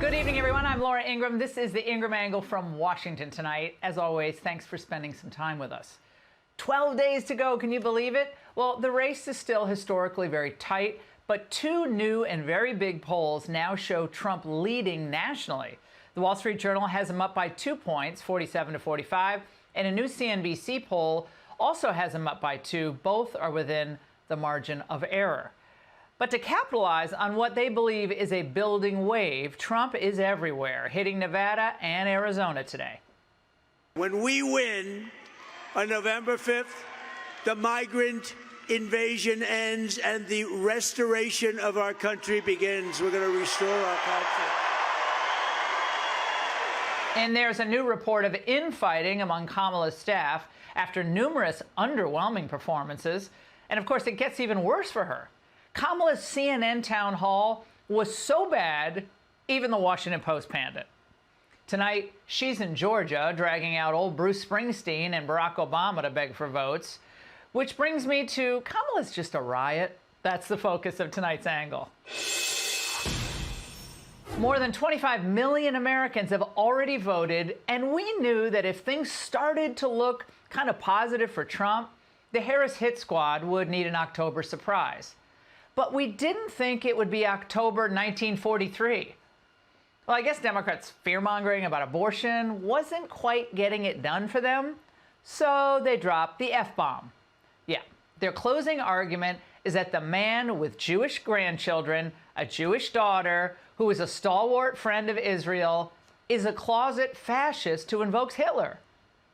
Good evening, everyone. I'm Laura Ingraham. This is the Ingraham Angle from Washington tonight. As always, thanks for spending some time with us. 12 days to go. Can you believe it? Well, the race is still historically very tight, but two new and very big polls now show Trump leading nationally. The Wall Street Journal has him up by 2 points, 47 to 45, and a new CNBC poll also has him up by 2. Both are within the margin of error. But to capitalize on what they believe is a building wave, Trump is everywhere, hitting Nevada and Arizona today. When we win on November 5th, the migrant invasion ends and the restoration of our country begins. We're going to restore our country. And there's a new report of infighting among Kamala's staff after numerous underwhelming performances. And of course, it gets even worse for her. Kamala's CNN town hall was so bad, even the Washington Post panned it. Tonight, she's in Georgia, dragging out old Bruce Springsteen and Barack Obama to beg for votes. Which brings me to Kamala's just a riot. That's the focus of tonight's angle. More than 25 million Americans have already voted, and we knew that if things started to look kind of positive for Trump, the Harris hit squad would need an October surprise. But we didn't think it would be October 1943. Well, I guess Democrats' fear-mongering about abortion wasn't quite getting it done for them, so they dropped the F-bomb. Yeah, their closing argument is that the man with Jewish grandchildren, a Jewish daughter, who is a stalwart friend of Israel, is a closet fascist who invokes Hitler.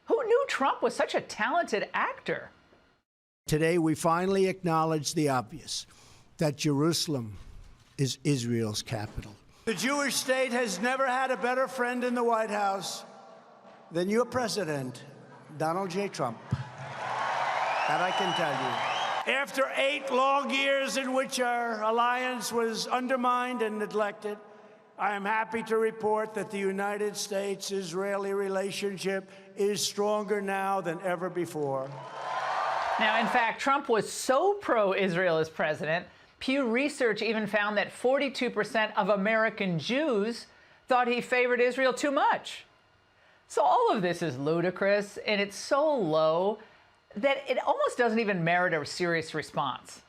Who knew Trump was such a talented actor? Today, we finally acknowledge the obvious, that Jerusalem is Israel's capital. The Jewish state has never had a better friend in the White House than your president, Donald J. Trump. That I can tell you. After 8 long years in which our alliance was undermined and neglected, I am happy to report that the United States-Israeli relationship is stronger now than ever before. Now, in fact, Trump was so pro-Israel as president, Pew Research even found that 42% of American Jews thought he favored Israel too much. So all of this is ludicrous, and it's so low that it almost doesn't even merit a serious response.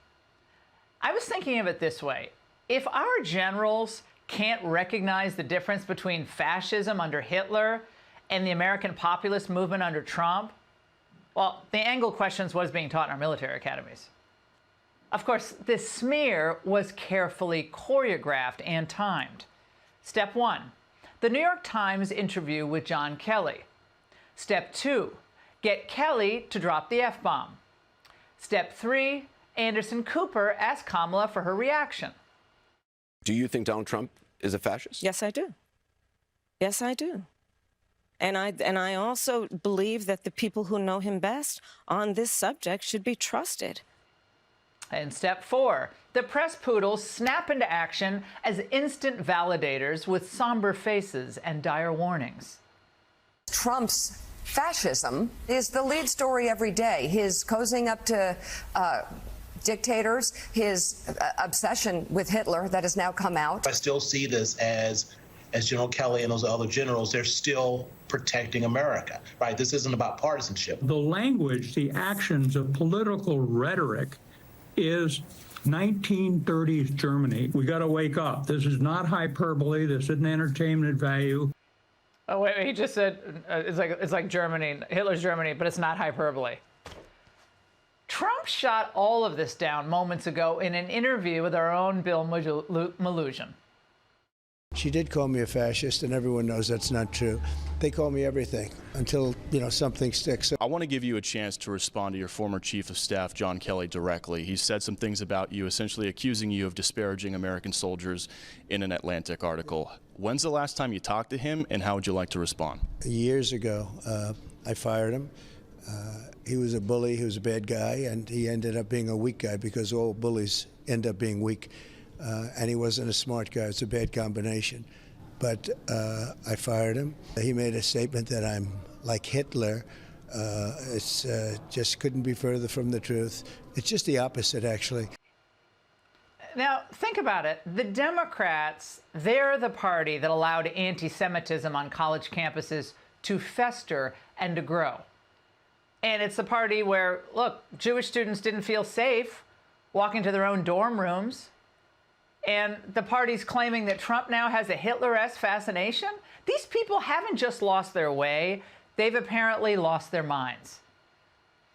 I was thinking of it this way. If our generals can't recognize the difference between fascism under Hitler and the American populist movement under Trump, well, the angle questions what is being taught in our military academies. Of course, this smear was carefully choreographed and timed. Step 1, the New York Times interview with John Kelly. Step 2, get Kelly to drop the F-bomb. Step 3, Anderson Cooper asked Kamala for her reaction. Do you think Donald Trump is a fascist? Yes, I do. Yes, I do. And I also believe that the people who know him best on this subject should be trusted. And step 4, the press poodles snap into action as instant validators with somber faces and dire warnings. Trump's fascism is the lead story every day. His cozying up to dictators, his obsession with Hitler that has now come out. I still see this as General Kelly and those other generals, they're still protecting America, right? This isn't about partisanship. The language, the actions of political rhetoric is 1930s Germany. We got to wake up. This is not hyperbole. This isn't entertainment value. Oh, wait, he just said it's like Germany, Hitler's Germany, but it's not hyperbole. Trump shot all of this down moments ago in an interview with our own Bill Maloogian. She did call me a fascist, and everyone knows that's not true. They call me everything until, something sticks. I want to give you a chance to respond to your former chief of staff, John Kelly, directly. He said some things about you, essentially accusing you of disparaging American soldiers in an Atlantic article. When's the last time you talked to him, and how would you like to respond? Years ago, I fired him. He was a bully, he was a bad guy, and he ended up being a weak guy because all bullies end up being weak. And he wasn't a smart guy. It's a bad combination. But I fired him. He made a statement that I'm like Hitler. It's just couldn't be further from the truth. It's just the opposite, actually. Now, think about it. The Democrats, they're the party that allowed anti-Semitism on college campuses to fester and to grow. And it's the party where, look, Jewish students didn't feel safe walking to their own dorm rooms. And the party's claiming that Trump now has a Hitler-esque fascination. These people haven't just lost their way, they've apparently lost their minds.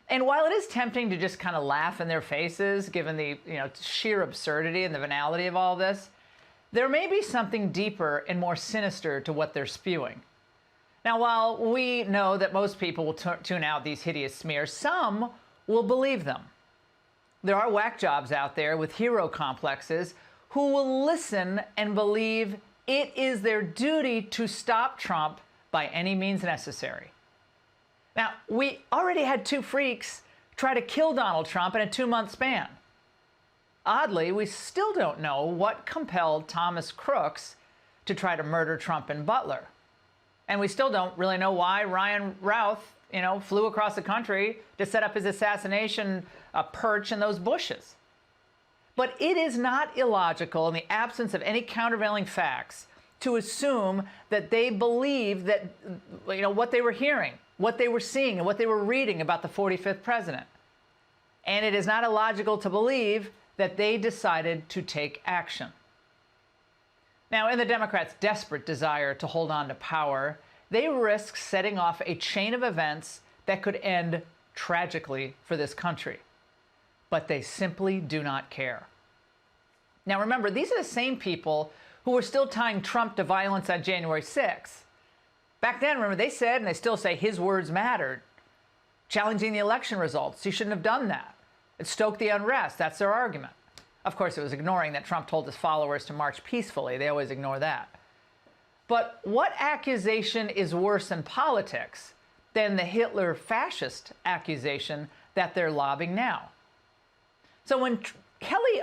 And while it is tempting to just kind of laugh in their faces, given the sheer absurdity and the venality of all this, there may be something deeper and more sinister to what they're spewing. Now, while we know that most people will tune out these hideous smears, some will believe them. There are whack jobs out there with hero complexes who will listen and believe it is their duty to stop Trump by any means necessary. Now, we already had 2 freaks try to kill Donald Trump in a 2-month span. Oddly, we still don't know what compelled Thomas Crooks to try to murder Trump and Butler. And we still don't really know why Ryan Routh, flew across the country to set up his assassination perch in those bushes. But it is not illogical, in the absence of any countervailing facts, to assume that they believe that, what they were hearing, what they were seeing, and what they were reading about the 45th president. And it is not illogical to believe that they decided to take action. Now, in the Democrats' desperate desire to hold on to power, they risk setting off a chain of events that could end tragically for this country. But they simply do not care. Now, remember, these are the same people who were still tying Trump to violence on January 6th. Back then, remember, they said, and they still say, his words mattered. Challenging the election results. He shouldn't have done that. It stoked the unrest. That's their argument. Of course, it was ignoring that Trump told his followers to march peacefully. They always ignore that. But what accusation is worse in politics than the Hitler fascist accusation that they're lobbing now? So when Kelly,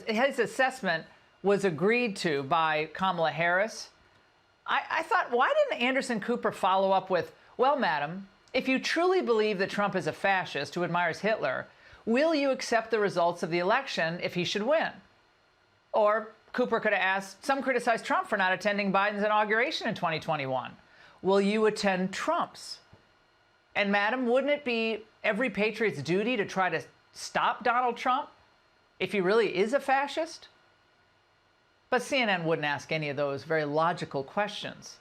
his assessment was agreed to by Kamala Harris, I thought, why didn't Anderson Cooper follow up with, well, madam, if you truly believe that Trump is a fascist who admires Hitler, will you accept the results of the election if he should win? Or Cooper could have asked, some criticize Trump for not attending Biden's inauguration in 2021. Will you attend Trump's? And madam, wouldn't it be every patriot's duty to try to stop Donald Trump if he really is a fascist? But CNN wouldn't ask any of those very logical questions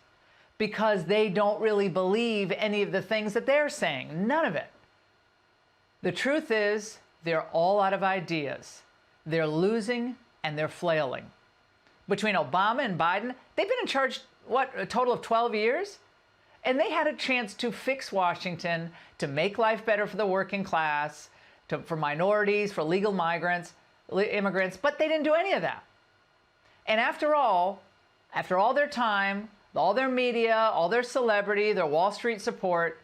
because they don't really believe any of the things that they're saying. None of it. The truth is, they're all out of ideas. They're losing and they're flailing. Between Obama and Biden, they've been in charge, a total of 12 years? And they had a chance to fix Washington, to make life better for the working class, for minorities, for legal immigrants, but they didn't do any of that. And after all their time, all their media, all their celebrity, their Wall Street support,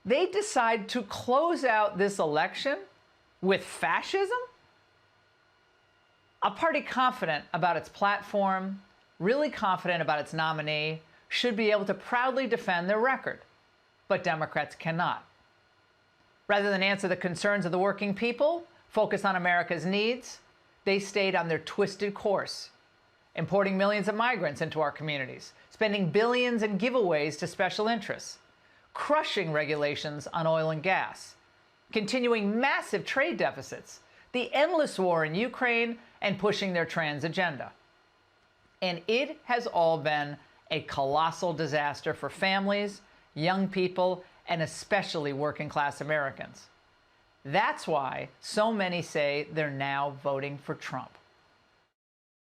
they decide to close out this election with fascism? A party confident about its platform, really confident about its nominee, should be able to proudly defend their record. But Democrats cannot. Rather than answer the concerns of the working people, focus on America's needs, they stayed on their twisted course, importing millions of migrants into our communities, spending billions in giveaways to special interests, crushing regulations on oil and gas, continuing massive trade deficits, the endless war in Ukraine, and pushing their trans agenda. And it has all been a colossal disaster for families, young people, and especially working class Americans. That's why so many say they're now voting for Trump.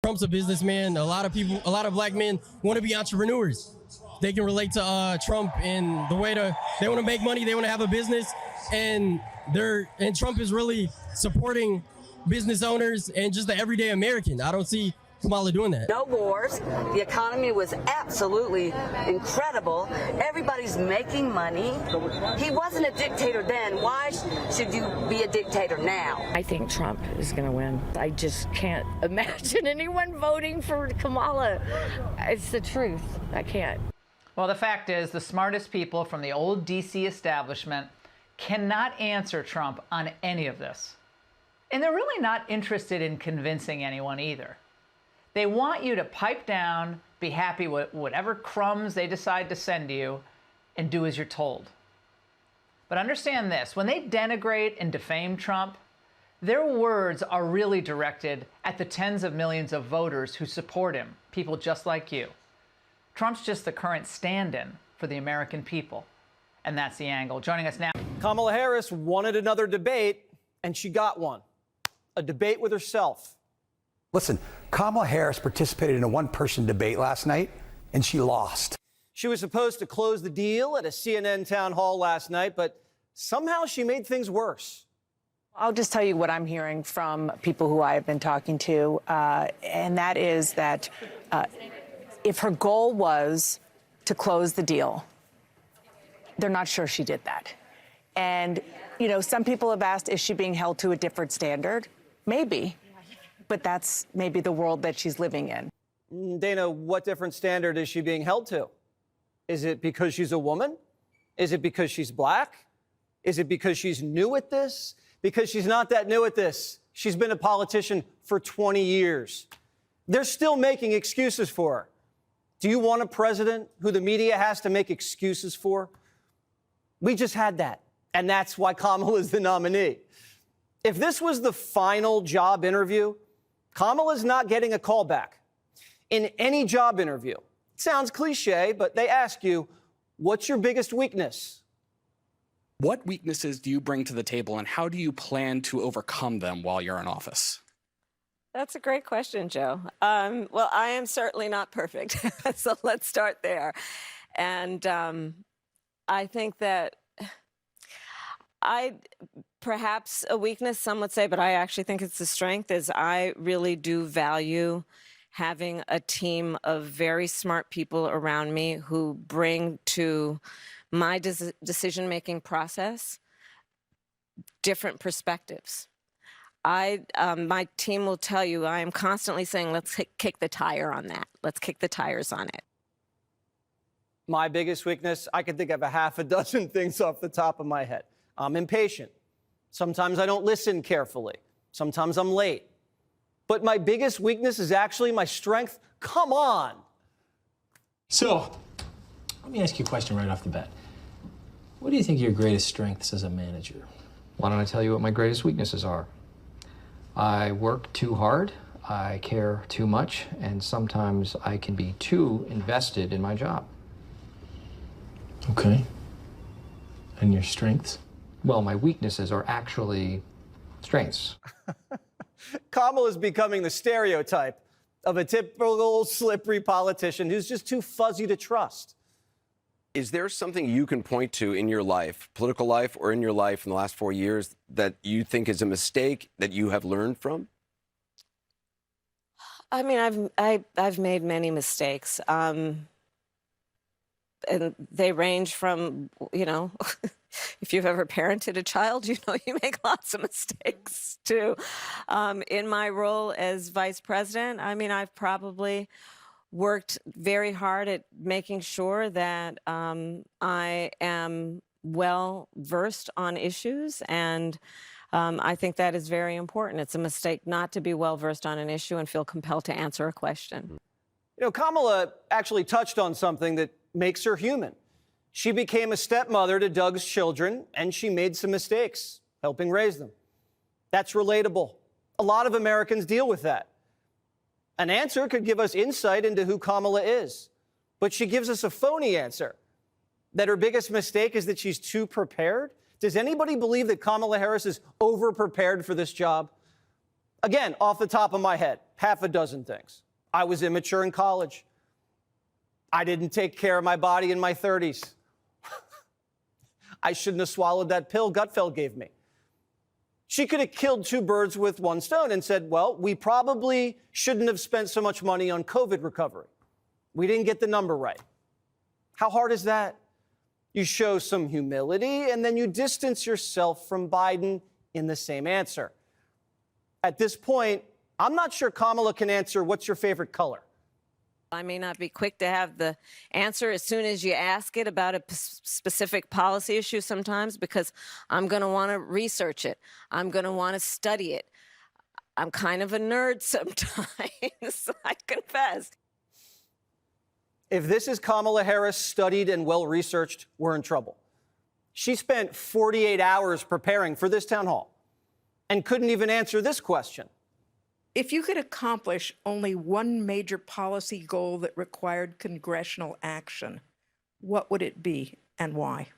Trump's a businessman. A lot of black men want to be entrepreneurs. They can relate to Trump in the way they want to make money, they want to have a business, and Trump is really supporting business owners and just the everyday American. I don't see Kamala doing that. No wars. The economy was absolutely incredible. Everybody's making money. He wasn't a dictator then. Why should you be a dictator now? I think Trump is going to win. I just can't imagine anyone voting for Kamala. It's the truth. I can't. Well, the fact is, the smartest people from the old D.C. establishment cannot answer Trump on any of this. And they're really not interested in convincing anyone either. They want you to pipe down, be happy with whatever crumbs they decide to send you, and do as you're told. But understand this, when they denigrate and defame Trump, their words are really directed at the tens of millions of voters who support him, people just like you. Trump's just the current stand-in for the American people. And that's the angle. Joining us now. Kamala Harris wanted another debate, and she got one. A debate with herself. Listen, Kamala Harris participated in a one-person debate last night, and she lost. She was supposed to close the deal at a CNN town hall last night, but somehow she made things worse. I'll just tell you what I'm hearing from people who I have been talking to, and that is that if her goal was to close the deal, they're not sure she did that. And, you know, some people have asked, is she being held to a different standard? Maybe, but that's maybe the world that she's living in. Dana, what different standard is she being held to? Is it because she's a woman? Is it because she's black? Is it because she's new at this? Because she's not that new at this. She's been a politician for 20 years. They're still making excuses for her. Do you want a president who the media has to make excuses for? We just had that, and that's why Kamala is the nominee. If this was the final job interview, Kamala's not getting a call back. In any job interview, it sounds cliche, but they ask you, what's your biggest weakness? What weaknesses do you bring to the table, and how do you plan to overcome them while you're in office? That's a great question, Joe. Well, I am certainly not perfect, so let's start there. And I think that perhaps a weakness, some would say, but I actually think it's a strength, is I really do value having a team of very smart people around me who bring to my decision-making process different perspectives. My team will tell you, I am constantly saying, let's kick the tire on that. Let's kick the tires on it. My biggest weakness, I can think of a half a dozen things off the top of my head. I'm impatient. Sometimes I don't listen carefully. Sometimes I'm late. But my biggest weakness is actually my strength. Come on. So, let me ask you a question right off the bat. What do you think are your greatest strengths as a manager? Why don't I tell you what my greatest weaknesses are? I work too hard, I care too much, and sometimes I can be too invested in my job. Okay. And your strengths? Well, my weaknesses are actually strengths. Kamala is becoming the stereotype of a typical slippery politician who's just too fuzzy to trust. Is there something you can point to in your life, political life or in your life in the last 4 years, that you think is a mistake that you have learned from? I mean, I've made many mistakes. And they range from, you know, if you've ever parented a child, you know you make lots of mistakes too. In my role as vice president, I mean, I've probably worked very hard at making sure that I am well versed on issues, and I think that is very important. It's a mistake not to be well versed on an issue and feel compelled to answer a question. You know, Kamala actually touched on something that makes her human. She became a stepmother to Doug's children, and she made some mistakes helping raise them. That's relatable. A lot of Americans deal with that. An answer could give us insight into who Kamala is, but she gives us a phony answer, that her biggest mistake is that she's too prepared. Does anybody believe that Kamala Harris is over-prepared for this job? Again, off the top of my head, half a dozen things. I was immature in college. I didn't take care of my body in my 30s. I shouldn't have swallowed that pill Gutfeld gave me. She could have killed two birds with one stone and said, well, we probably shouldn't have spent so much money on COVID recovery. We didn't get the number right. How hard is that? You show some humility, and then you distance yourself from Biden in the same answer. At this point, I'm not sure Kamala can answer, what's your favorite color? I may not be quick to have the answer as soon as you ask it about a specific policy issue sometimes, because I'm going to want to research it. I'm going to want to study it. I'm kind of a nerd sometimes, I confess. If this is Kamala Harris studied and well-researched, we're in trouble. She spent 48 hours preparing for this town hall and couldn't even answer this question. If you could accomplish only one major policy goal that required congressional action, what would it be and why?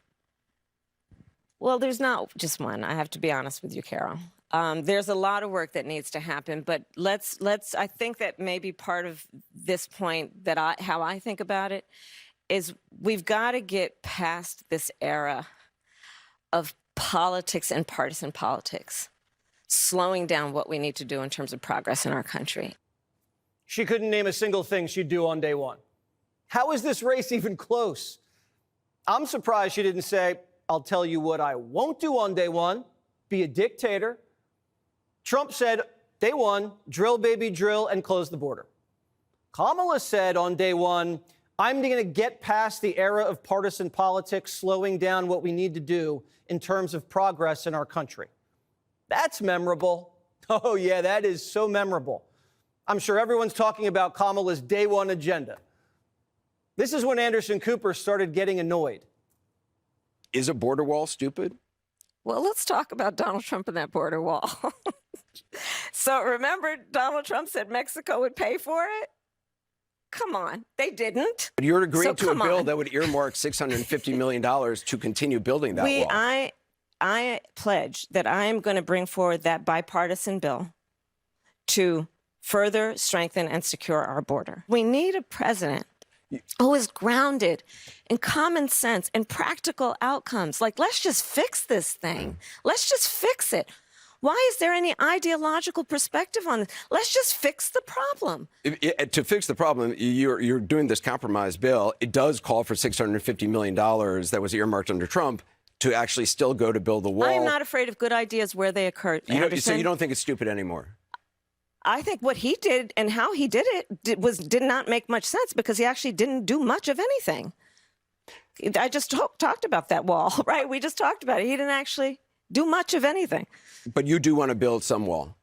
Well, there's not just one. I have to be honest with you, Carol. There's a lot of work that needs to happen, but I think that maybe part of this point that how I think about it is we've got to get past this era of politics and partisan politics, slowing down what we need to do in terms of progress in our country. She couldn't name a single thing she'd do on day one. How is this race even close? I'm surprised she didn't say, I'll tell you what I won't do on day one, be a dictator. Trump said, day one, drill, baby, drill, and close the border. Kamala said on day one, I'm going to get past the era of partisan politics, slowing down what we need to do in terms of progress in our country. That's memorable. Oh, yeah, that is so memorable. I'm sure everyone's talking about Kamala's day one agenda. This is when Anderson Cooper started getting annoyed. Is a border wall stupid? Well, let's talk about Donald Trump and that border wall. So remember, Donald Trump said Mexico would pay for it? Come on, they didn't. But you're agreeing to a bill on. that would earmark $650 million to continue building that wall. I pledge that I am going to bring forward that bipartisan bill to further strengthen and secure our border. We need a president who is grounded in common sense and practical outcomes. Like, let's just fix this thing. Let's just fix it. Why is there any ideological perspective on this? Let's just fix the problem. To fix the problem, you're doing this compromise bill. It does call for $650 million that was earmarked under Trump to actually still go to build the wall. I am not afraid of good ideas where they occur. So you don't think it's stupid anymore? I think what he did and how he did it did not make much sense because he actually didn't do much of anything. I just talked about that wall, right? We just talked about it. He didn't actually do much of anything. But you do want to build some wall.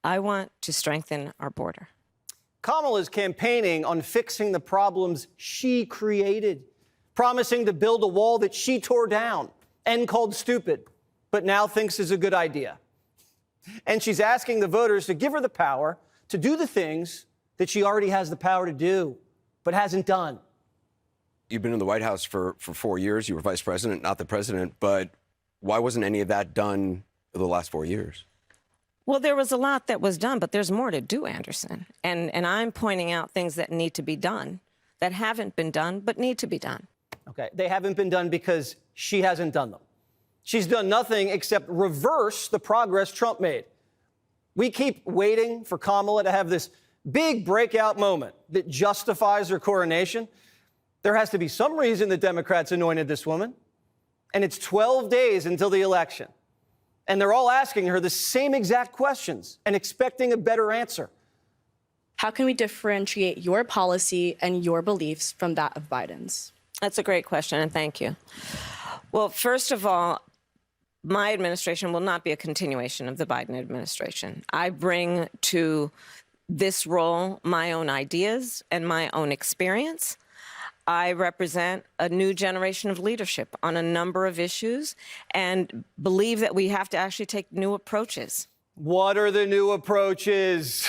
I want to strengthen our border. Kamala is campaigning on fixing the problems she created, promising to build a wall that she tore down and called stupid, but now thinks is a good idea. And she's asking the voters to give her the power to do the things that she already has the power to do, but hasn't done. You've been in the White House for 4 years. You were vice president, not the president. But why wasn't any of that done for the last 4 years? Well, there was a lot that was done, but there's more to do, Anderson. And I'm pointing out things that need to be done, that haven't been done, but need to be done. Okay, they haven't been done because she hasn't done them. She's done nothing except reverse the progress Trump made. We keep waiting for Kamala to have this big breakout moment that justifies her coronation. There has to be some reason the Democrats anointed this woman. And it's 12 days until the election. And they're all asking her the same exact questions and expecting a better answer. How can we differentiate your policy and your beliefs from that of Biden's? That's a great question, and thank you. Well, first of all, my administration will not be a continuation of the Biden administration. I bring to this role my own ideas and my own experience. I represent a new generation of leadership on a number of issues and believe that we have to actually take new approaches. What are the new approaches?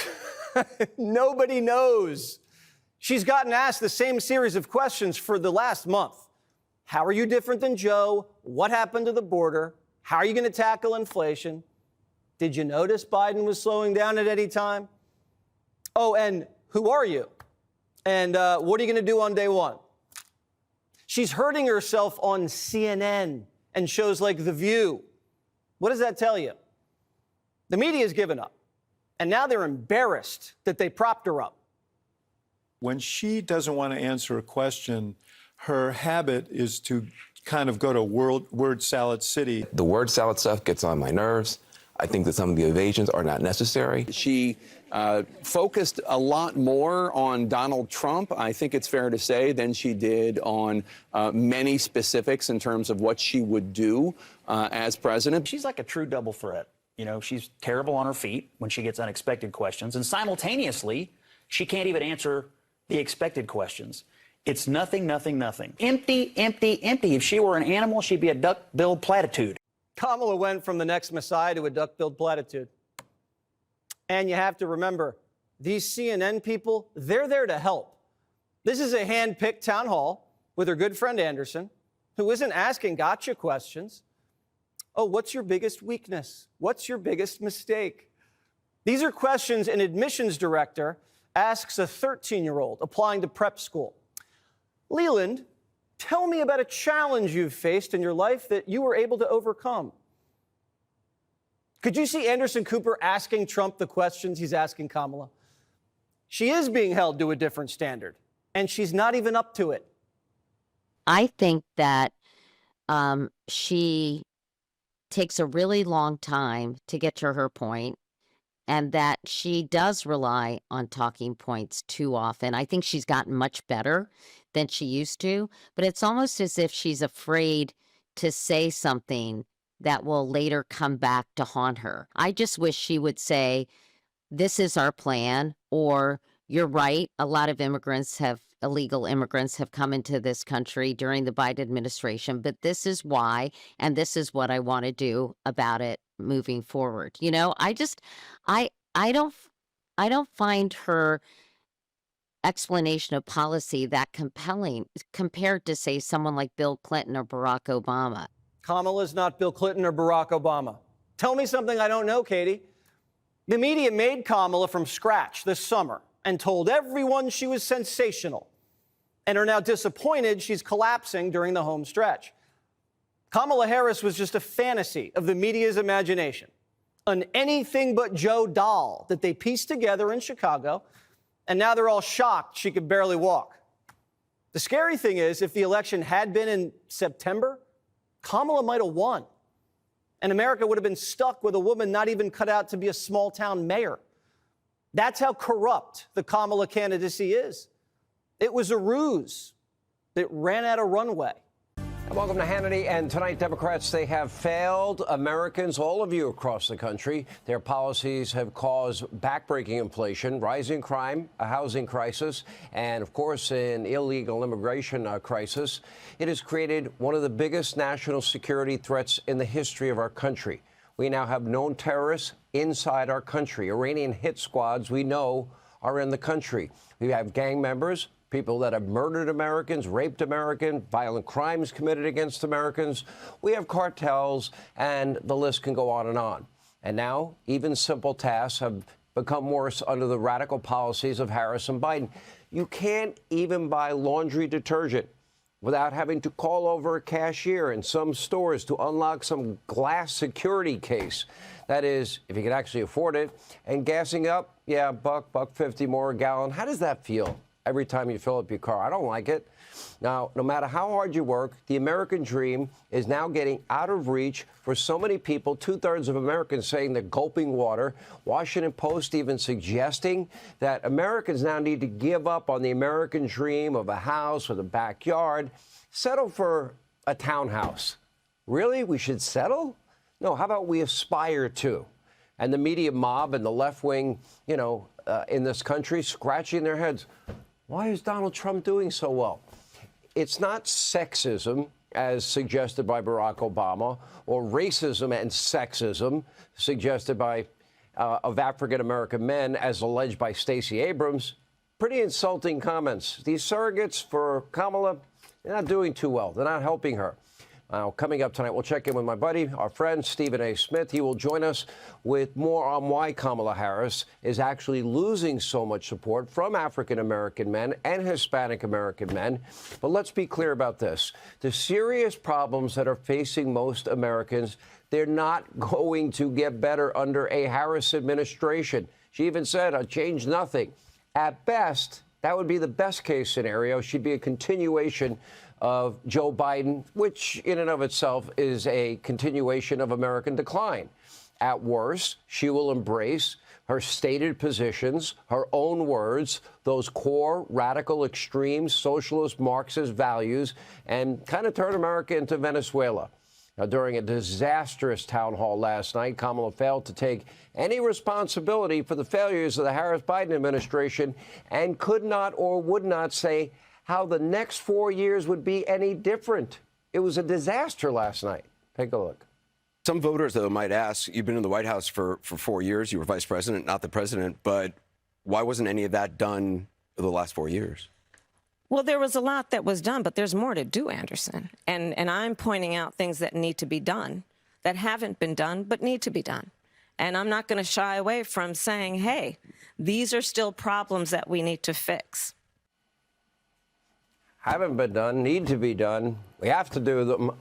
Nobody knows. She's gotten asked the same series of questions for the last month. How are you different than Joe? What happened to the border? How are you going to tackle inflation? Did you notice Biden was slowing down at any time? Oh, and who are you? And what are you going to do on day one? She's hurting herself on CNN and shows like The View. What does that tell you? The media's given up. And now they're embarrassed that they propped her up. When she doesn't want to answer a question, her habit is to kind of go to word salad city. The word salad stuff gets on my nerves. I think that some of the evasions are not necessary. She focused a lot more on Donald Trump, I think it's fair to say, than she did on many specifics in terms of what she would do as president. She's like a true double threat. You know, she's terrible on her feet when she gets unexpected questions. And simultaneously, she can't even answer the expected questions. It's nothing, nothing, nothing. Empty, empty, empty. If she were an animal, she'd be a duck-billed platitude. Kamala went from the next Messiah to a duck-billed platitude. And you have to remember, these CNN people, they're there to help. This is a hand-picked town hall with her good friend Anderson, who isn't asking gotcha questions. Oh, what's your biggest weakness? What's your biggest mistake? These are questions an admissions director asks a 13-year-old applying to prep school. Leland, tell me about a challenge you've faced in your life that you were able to overcome. Could you see Anderson Cooper asking Trump the questions he's asking Kamala? She is being held to a different standard, and she's not even up to it. I think that she takes a really long time to get to her point, and that she does rely on talking points too often. I think she's gotten much better than she used to, but it's almost as if she's afraid to say something that will later come back to haunt her. I just wish she would say, this is our plan, or you're right, a lot of illegal immigrants have come into this country during the Biden administration, but this is why, and this is what I want to do about it moving forward. You know, I don't find her explanation of policy that compelling compared to, say, someone like Bill Clinton or Barack Obama. Kamala's not Bill Clinton or Barack Obama. Tell me something I don't know, Katie. The media made Kamala from scratch this summer and told everyone she was sensational, and are now disappointed she's collapsing during the home stretch. Kamala Harris was just a fantasy of the media's imagination, an anything but Joe doll that they pieced together in Chicago, and now they're all shocked she could barely walk. The scary thing is, if the election had been in September, Kamala might have won, and America would have been stuck with a woman not even cut out to be a small-town mayor. That's how corrupt the Kamala candidacy is. It was a ruse that ran out of runway. And welcome to Hannity. And tonight, Democrats, they have failed Americans, all of you across the country. Their policies have caused backbreaking inflation, rising crime, a housing crisis, and, of course, an illegal immigration crisis. It has created one of the biggest national security threats in the history of our country. We now have known terrorists inside our country. Iranian hit squads we know are in the country. We have gang members, people that have murdered Americans, raped Americans, violent crimes committed against Americans. We have cartels, and the list can go on and on. And now, even simple tasks have become worse under the radical policies of Harris and Biden. You can't even buy laundry detergent without having to call over a cashier in some stores to unlock some glass security case. That is, if you can actually afford it. And gassing up, yeah, $1.50 more a gallon. How does that feel every time you fill up your car? I don't like it. Now, no matter how hard you work, the American dream is now getting out of reach for so many people. 2/3 of Americans saying they're gulping water. Washington Post even suggesting that Americans now need to give up on the American dream of a house with a backyard. Settle for a townhouse. Really? We should settle? No, how about we aspire to? And the media mob and the left wing, in this country scratching their heads. Why is Donald Trump doing so well? It's not sexism, as suggested by Barack Obama, or racism and sexism, suggested by of African-American men, as alleged by Stacey Abrams. Pretty insulting comments. These surrogates for Kamala, they're not doing too well. They're not helping her. Coming up tonight, we'll check in with my buddy, our friend, Stephen A. Smith. He will join us with more on why Kamala Harris is actually losing so much support from African-American men and Hispanic-American men. But let's be clear about this. The serious problems that are facing most Americans, they're not going to get better under a Harris administration. She even said, I'll change nothing. At best, that would be the best case scenario. She'd be a continuation of Joe Biden, which in and of itself is a continuation of American decline. At worst, she will embrace her stated positions, her own words, those core, radical, extreme, socialist, Marxist values, and kind of turn America into Venezuela. Now, during a disastrous town hall last night, Kamala failed to take any responsibility for the failures of the Harris-Biden administration and could not or would not say how the next 4 years would be any different. It was a disaster last night. Take a look. Some voters, though, might ask, you've been in the White House for 4 years. You were vice president, not the president. But why wasn't any of that done the last 4 years? Well, there was a lot that was done, but there's more to do, Anderson. And I'm pointing out things that need to be done, that haven't been done, but need to be done. And I'm not going to shy away from saying, hey, these are still problems that we need to fix. Haven't been done, need to be done. We have to do them.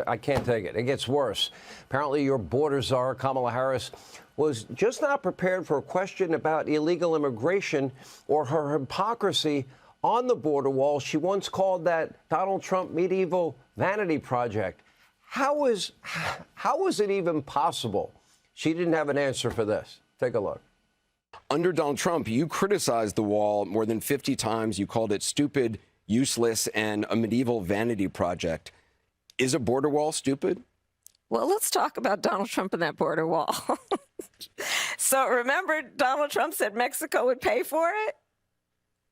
I can't take it. It gets worse. Apparently, your border czar, Kamala Harris, was just not prepared for a question about illegal immigration or her hypocrisy on the border wall. She once called that Donald Trump medieval vanity project. How is it even possible? She didn't have an answer for this. Take a look. Under Donald Trump, you criticized the wall more than 50 times. You called it stupid, useless, and a medieval vanity project. Is a border wall stupid? Well, let's talk about Donald Trump and that border wall. So remember, Donald Trump said Mexico would pay for it?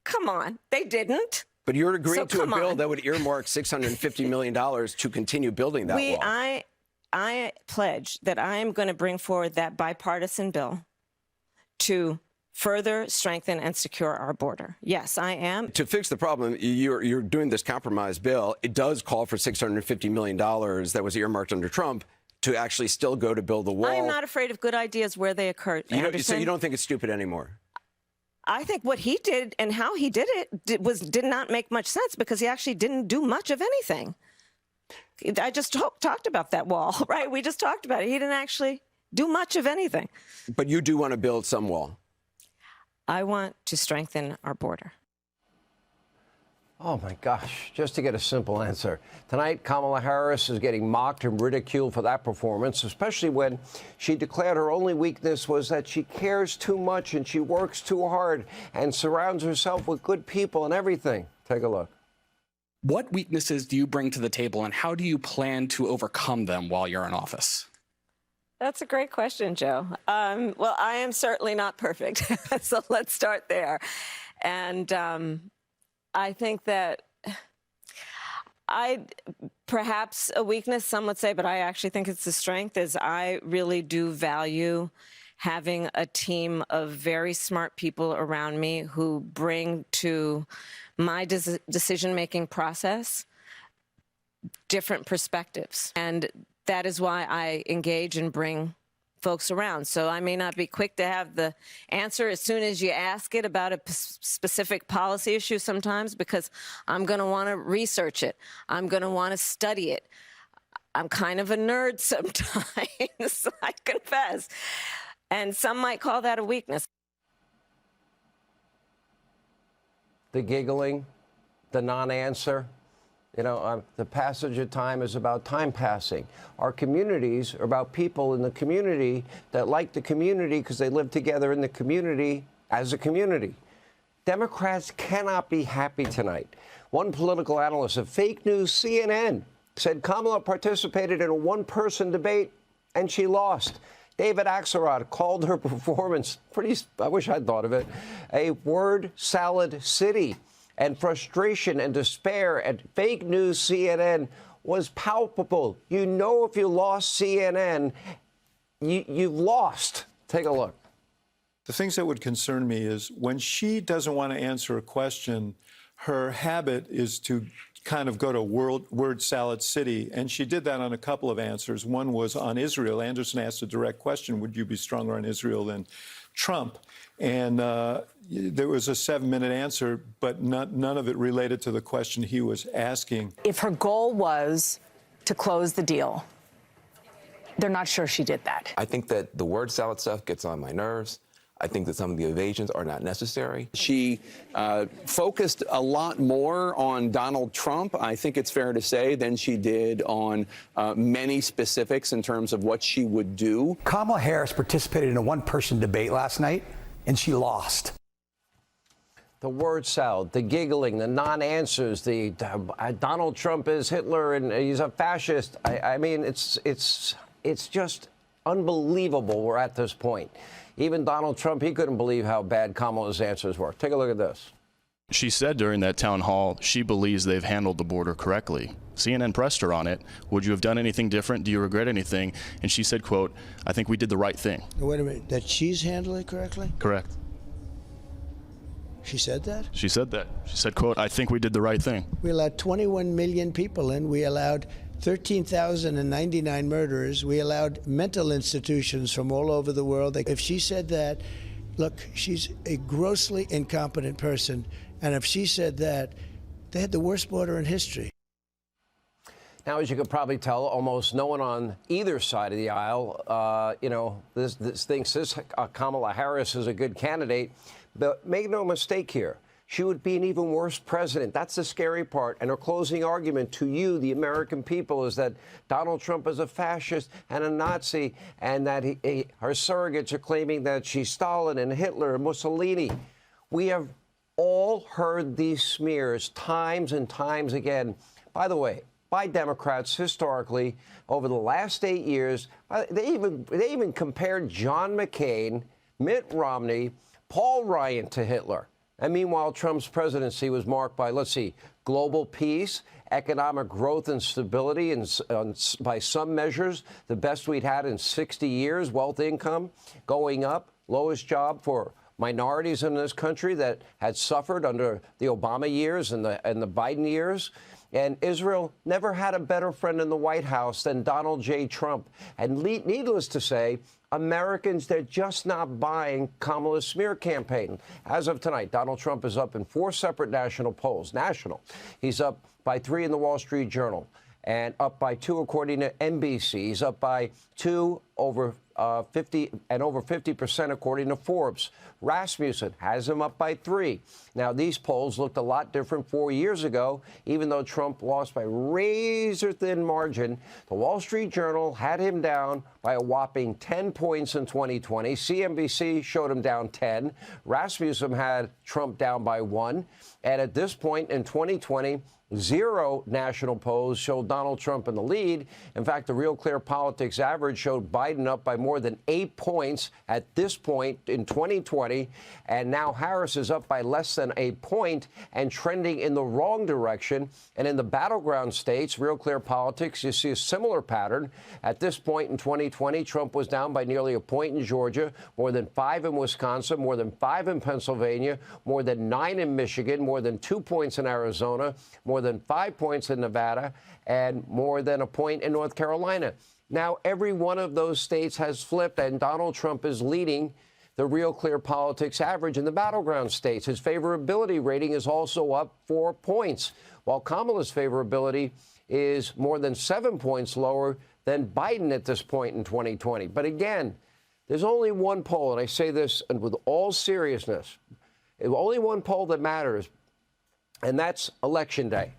Come on, they didn't. But you're agreeing to a bill that would earmark $650 million to continue building that wall. I pledge that I am going to bring forward that bipartisan bill to further strengthen and secure our border. Yes, I am. To fix the problem, you're doing this compromise bill. It does call for $650 million that was earmarked under Trump to actually still go to build the wall. I am not afraid of good ideas where they occur. So you don't think it's stupid anymore? I think what he did and how he did it did not make much sense because he actually didn't do much of anything. I just talked about that wall, right? We just talked about it. He didn't actually do much of anything. But you do want to build some wall. I want to strengthen our border. Oh, my gosh, just to get a simple answer. Tonight, Kamala Harris is getting mocked and ridiculed for that performance, especially when she declared her only weakness was that she cares too much and she works too hard and surrounds herself with good people and everything. Take a look. What weaknesses do you bring to the table, and how do you plan to overcome them while you're in office? That's a great question, Joe. Well, I am certainly not perfect, so let's start there. And I think that perhaps a weakness, some would say, but I actually think it's a strength, is I really do value having a team of very smart people around me who bring to my decision-making process different perspectives. And that is why I engage and bring folks around. So I may not be quick to have the answer as soon as you ask it about a specific policy issue sometimes, because I'm going to want to research it. I'm going to want to study it. I'm kind of a nerd sometimes, I confess. And some might call that a weakness. The giggling, the non-answer. You know, the passage of time is about time passing. Our communities are about people in the community that like the community because they live together in the community as a community. Democrats cannot be happy tonight. One political analyst of fake news CNN said Kamala participated in a one-person debate and she lost. David Axelrod called her performance I wish I'd thought of it, a word salad city. And frustration and despair at fake news CNN was palpable. You know, if you lost CNN, you've lost. Take a look. The things that would concern me is when she doesn't want to answer a question, her habit is to kind of go to word salad city. And she did that on a couple of answers. One was on Israel. Anderson asked a direct question, would you be stronger on Israel than Trump? And there was a 7-minute answer, but none of it related to the question he was asking. If her goal was to close the deal, they're not sure she did that. I think that the word salad stuff gets on my nerves. I think that some of the evasions are not necessary. She focused a lot more on Donald Trump, I think it's fair to say, than she did on many specifics in terms of what she would do. Kamala Harris participated in a one-person debate last night, and she lost. The word salad, the giggling, the non-answers, the Donald Trump is Hitler and he's a fascist. I mean, it's just unbelievable we're at this point. Even Donald Trump, he couldn't believe how bad Kamala's answers were. Take a look at this. She said during that town hall she believes they've handled the border correctly. CNN pressed her on it. Would you have done anything different? Do you regret anything? And she said, quote, I think we did the right thing. Wait a minute, that she's handled it correctly? Correct. She said that? She said that. She said, quote, I think we did the right thing. We allowed 21 million people in. We allowed 13,099 murderers. We allowed mental institutions from all over the world. If she said that, look, she's a grossly incompetent person. And if she said that, they had the worst border in history. Now, as you could probably tell, almost no one on either side of the aisle, this thinks Kamala Harris is a good candidate. But make no mistake here, she would be an even worse president. That's the scary part. And her closing argument to you, the American people, is that Donald Trump is a fascist and a Nazi, and that her surrogates are claiming that she's Stalin and Hitler and Mussolini. We have all heard these smears times and times again. By the way, by Democrats historically over the last 8 years. They even compared John McCain, Mitt Romney, Paul Ryan to Hitler. And meanwhile, Trump's presidency was marked by, let's see, global peace, economic growth and stability, and by some measures, the best we'd had in 60 years, wealth income going up, lowest job for minorities in this country that had suffered under the Obama years and the Biden years. And Israel never had a better friend in the White House than Donald J. Trump. And needless to say, Americans, they're just not buying Kamala's smear campaign. As of tonight, Donald Trump is up in 4 separate national polls. He's up by 3 in the Wall Street Journal and up by 2 according to NBC. He's up by 2 over 50 and over 50% according to Forbes. Rasmussen has him up by 3. Now, these polls looked a lot different 4 years ago. Even though Trump lost by razor-thin margin, the Wall Street Journal had him down by a whopping 10 points in 2020. CNBC showed him down 10. Rasmussen had Trump down by 1. And at this point in 2020, 0 national polls showed Donald Trump in the lead. In fact, the Real Clear Politics average showed Biden up by more than 8 points at this point in 2020. And now Harris is up by less than a point and trending in the wrong direction. And in the battleground states, Real Clear Politics, you see a similar pattern. At this point in 2020, Trump was down by nearly a point in Georgia, more than 5 in Wisconsin, more than 5 in Pennsylvania, more than 9 in Michigan, more than 2 points in Arizona, more than 5 points in Nevada, and more than a point in North Carolina. Now, every one of those states has flipped, and Donald Trump is leading the Real Clear Politics average in the battleground states. His favorability rating is also up 4 points, while Kamala's favorability is more than 7 points lower than Biden at this point in 2020. But again, there's only one poll, and I say this with all seriousness, only one poll that matters, and that's Election Day.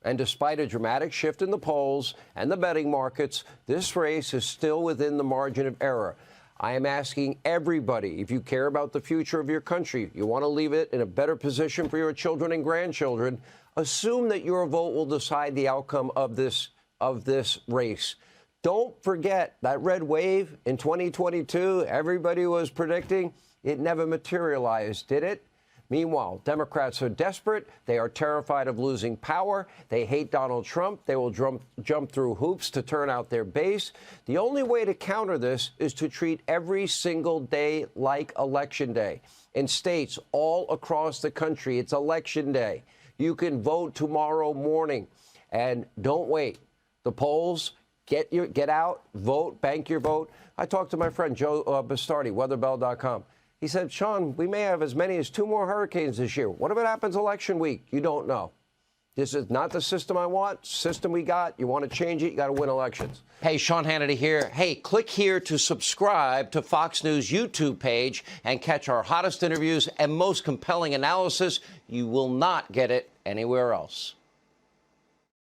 And despite a dramatic shift in the polls and the betting markets, this race is still within the margin of error. I am asking everybody, if you care about the future of your country, you want to leave it in a better position for your children and grandchildren, assume that your vote will decide the outcome of this race. Don't forget that red wave in 2022, everybody was predicting, it never materialized, did it? Meanwhile, Democrats are desperate. They are terrified of losing power. They hate Donald Trump. They will jump through hoops to turn out their base. The only way to counter this is to treat every single day like Election Day. In states all across the country, it's Election Day. You can vote tomorrow morning. And don't wait. The polls, get out, vote, bank your vote. I talked to my friend Joe Bastardi, weatherbell.com. He said, Sean, we may have as many as 2 more hurricanes this year. What if it happens election week? You don't know. This is not the system I want. System we got. You want to change it, you got to win elections. Hey, Sean Hannity here. Hey, click here to subscribe to Fox News YouTube page and catch our hottest interviews and most compelling analysis. You will not get it anywhere else.